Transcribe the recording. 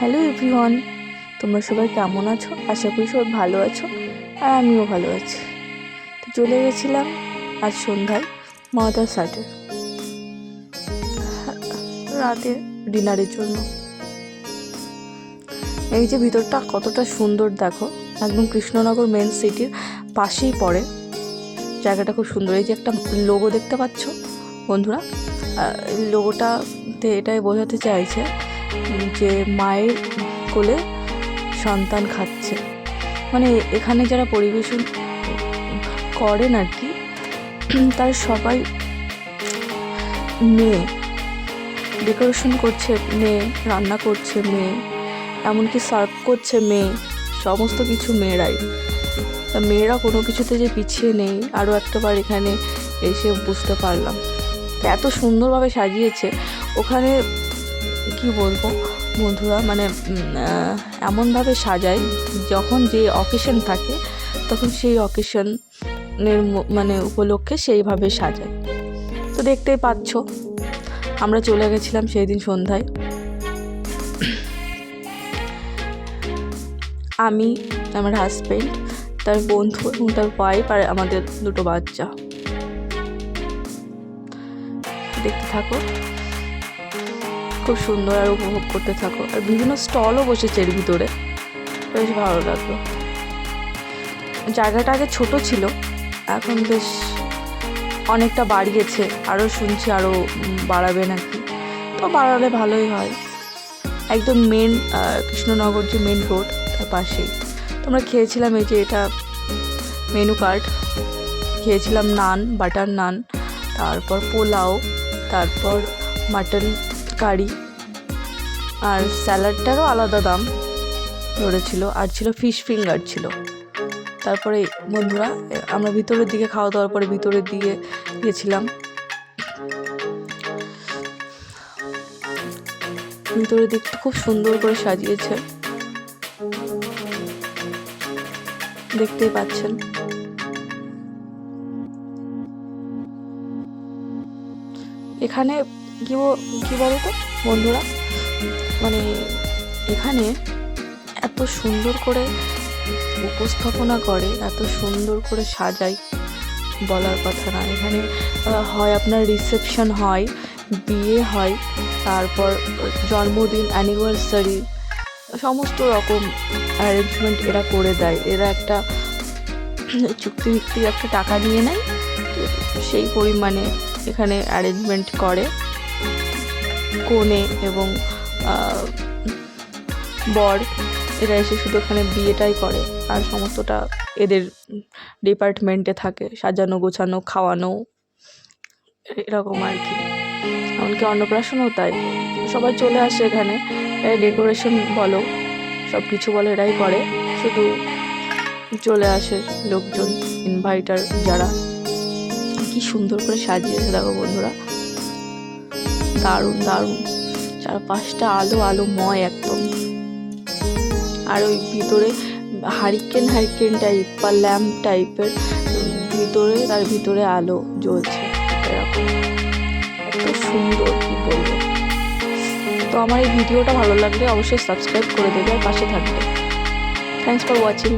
Hello everyone, তোমরা সবাই কেমন আছো? আশা করি সবাই ভালো আছো, আর আমিও ভালো আছি। তো চলে গেছিলাম আজ সন্ধ্যায় মাদার সাইডে রাতে ডিনারের জন্য। এই যে ভিতরটা কতটা সুন্দর দেখো, একদম কৃষ্ণনগর মেন সিটির পাশেই পড়ে। জায়গাটা খুব সুন্দর। এই যে একটা লোগো দেখতে পাচ্ছ বন্ধুরা, লোগোটাতে এটাই বোঝাতে চাইছে যে মায়ের কোলে সন্তান খাচ্ছে। মানে এখানে যারা পরিবেশন করেন আর কি, তার সবাই মেয়ে, ডেকোরেশন করছে মেয়ে, রান্না করছে মেয়ে, এমনকি সার্ভ করছে মেয়ে, সমস্ত কিছু মেয়েরাই। তা মেয়েরা কোনো কিছুতে যে পিছিয়ে নেই, আরও একটাবার এখানে এসে বুঝতে পারলাম। এত সুন্দরভাবে সাজিয়েছে ওখানে, কি বলবো বন্ধুরা, মানে এমনভাবে সাজায় যখন যে অকেশন থাকে তখন সেই অকেশনের মানে উপলক্ষে সেইভাবে সাজায়। তো দেখতেই পাচ্ছ আমরা চলে গেছিলাম সেই দিন সন্ধ্যায়। আমি, আমার হাজব্যান্ড, তার বন্ধু এবং তার ওয়াইফ আর আমাদের দুটো বাচ্চা। দেখতে থাকো, খুব সুন্দর, আর উপভোগ করতে থাকো। আর বিভিন্ন স্টলও বসেছে এর ভিতরে, বেশ ভালো লাগলো। জায়গাটা আগে ছোট ছিল, এখন বেশ অনেকটা বাড়িয়েছে, আরও শুনছি আরও বাড়াবে নাকি। তো বাড়ালে ভালোই হয়। একদম মেন কৃষ্ণনগর যে মেন রোড তার পাশেই। তোমরা খেয়েছিলাম, এই যে এটা মেনু কার্ড, খেয়েছিলাম নান, বাটার নান, তারপর পোলাও, তারপর মাটন কারি, আর স্যালাডটারও আলাদা দাম ধরেছিল, আর ছিল ফিশ ফিঙ্গার ছিল। তারপরে বন্ধুরা আমরা ভিতরের দিকে খাওয়া দাওয়ার পরে ভিতরের দিকে গিয়েছিলাম। ভিতরের দিকটা খুব সুন্দর করে সাজিয়েছে, দেখতেই পাচ্ছেন। এখানে কি বলতো বন্ধুরা, মানে এখানে এত সুন্দর করে উপস্থাপনা করে, এত সুন্দর করে সাজায়, বলার কথা না। এখানে হয় আপনার রিসেপশন হয়, বিয়ে হয়, তারপর জন্মদিন, অ্যানিভার্সারি, সমস্ত রকম অ্যারেঞ্জমেন্ট এরা করে দেয়। এরা একটা চুক্তিভিত্তিক একটা টাকা নিয়ে নেয়, সেই পরিমাণে এখানে অ্যারেঞ্জমেন্ট করে। কনে এবং বর এরা এসে শুধু এখানে বিয়েটাই করে, আর সমস্তটা এদের ডিপার্টমেন্টে থাকে, সাজানো গোছানো, খাওয়ানো, এরকম আর কি। এমনকি অন্নপ্রাশনও তাই, সবাই চলে আসে এখানে। ডেকোরেশন বলো, সব কিছু বলো এরাই করে, শুধু চলে আসে লোকজন, ইনভাইটার যারা। কি সুন্দর করে সাজিয়েছে দেখো বন্ধুরা, দারুণ দারুণ। চারপাশটা আলোময় একদম। আর ওই ভিতরে হারিকেন টাইপ বা ল্যাম্প টাইপের ভিতরে, তার ভিতরে আলো জ্বলছে, এরকম এত সুন্দর, কি বলবো। তো আমার এই ভিডিওটা ভালো লাগলে অবশ্যই সাবস্ক্রাইব করে দেবে আর পাশে থাকবে। Thanks for watching.